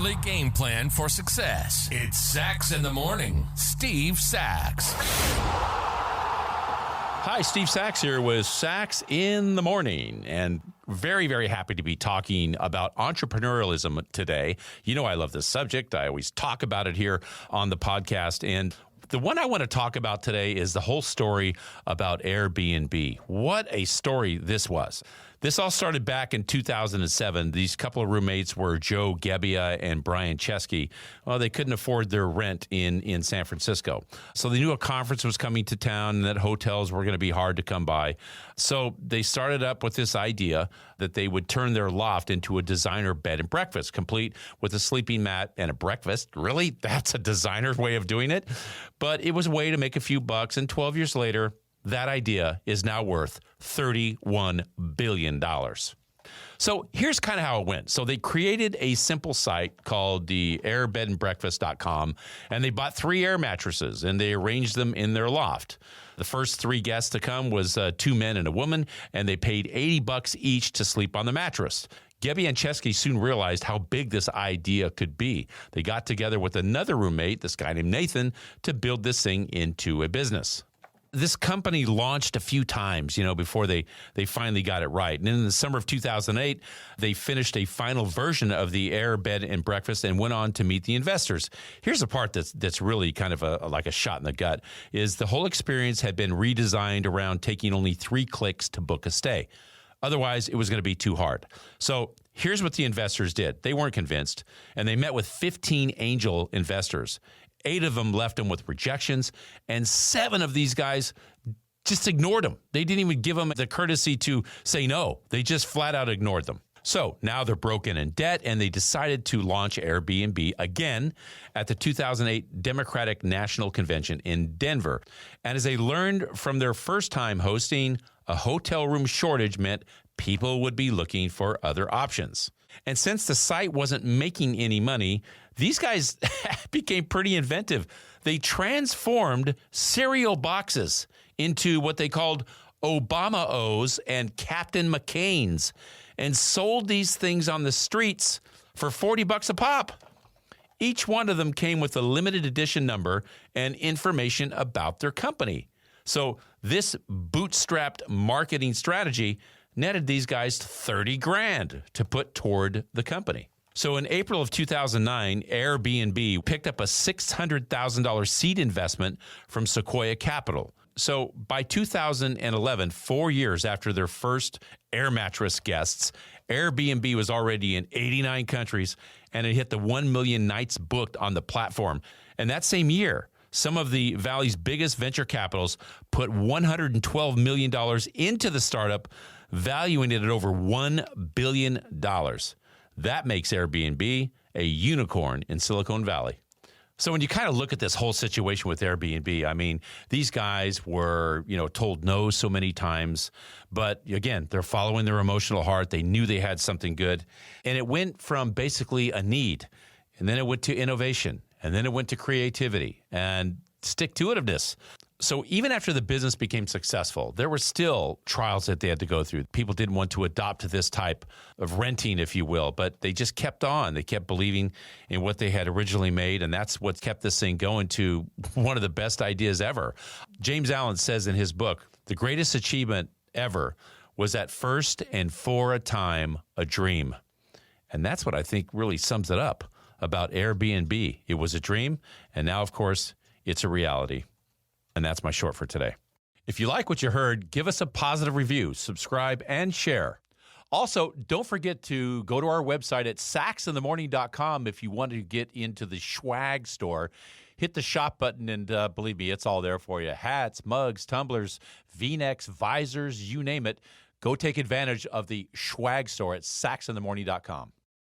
daily game plan for success. It's Sachs in the Morning. Steve Sachs. Hi, Steve Sachs here with Sachs in the Morning, and very, very happy to be talking about entrepreneurialism today. You know I love this subject. I always talk about it here on the podcast, and the one I want to talk about today is the whole story about Airbnb. What a story this was. This all started back in 2007. These couple of roommates were Joe Gebbia and Brian Chesky. Well, they couldn't afford their rent in San Francisco. So they knew a conference was coming to town and that hotels were going to be hard to come by. So they started up with this idea that they would turn their loft into a designer bed and breakfast, complete with a sleeping mat and a breakfast. Really? That's a designer's way of doing it? But it was a way to make a few bucks, and 12 years later, that idea is now worth $31 billion. So here's kind of how it went. So they created a simple site called the airbedandbreakfast.com, and they bought 3 air mattresses, and they arranged them in their loft. The first 3 guests to come was 2 men and a woman, and they paid $80 each to sleep on the mattress. Gebbia and Chesky soon realized how big this idea could be. They got together with another roommate, this guy named Nathan, to build this thing into a business. This company launched a few times, before they finally got it right. And in the summer of 2008, they finished a final version of the Air Bed and Breakfast and went on to meet the investors. Here's the part that's really kind of like a shot in the gut, is the whole experience had been redesigned around taking only 3 clicks to book a stay. Otherwise, it was going to be too hard. So here's what the investors did. They weren't convinced, and they met with 15 angel investors. 8 of them left them with rejections, and 7 of these guys just ignored them. They didn't even give them the courtesy to say no. They just flat out ignored them. So now they're broken in debt, and they decided to launch Airbnb again at the 2008 Democratic National Convention in Denver. And as they learned from their first time hosting, a hotel room shortage meant people would be looking for other options. And since the site wasn't making any money, these guys became pretty inventive. They transformed cereal boxes into what they called Obama-O's and Captain McCain's and sold these things on the streets for $40 a pop. Each one of them came with a limited edition number and information about their company. So this bootstrapped marketing strategy netted these guys $30,000 to put toward the company. So in April of 2009, Airbnb picked up a $600,000 seed investment from Sequoia Capital. So by 2011, 4 years after their first air mattress guests, Airbnb was already in 89 countries, and it hit the 1 million nights booked on the platform. And that same year, some of the Valley's biggest venture capitals put $112 million into the startup, valuing it at over $1 billion. That makes Airbnb a unicorn in Silicon Valley. So when you kind of look at this whole situation with Airbnb, I mean, these guys were, told no so many times. But again, they're following their emotional heart. They knew they had something good. And it went from basically a need, and then it went to innovation, and then it went to creativity and stick-to-itiveness. So even after the business became successful, there were still trials that they had to go through. People didn't want to adopt this type of renting, if you will, but they just kept on. They kept believing in what they had originally made, and that's what kept this thing going to one of the best ideas ever. James Allen says in his book, the greatest achievement ever was at first and for a time a dream. And that's what I think really sums it up about Airbnb. It was a dream, and now, of course, it's a reality. And that's my short for today. If you like what you heard, give us a positive review, subscribe, and share. Also, don't forget to go to our website at sachsinthemorning.com if you want to get into the swag store. Hit the shop button, and believe me, it's all there for you. Hats, mugs, tumblers, V-necks, visors, you name it. Go take advantage of the swag store at sachsinthemorning.com.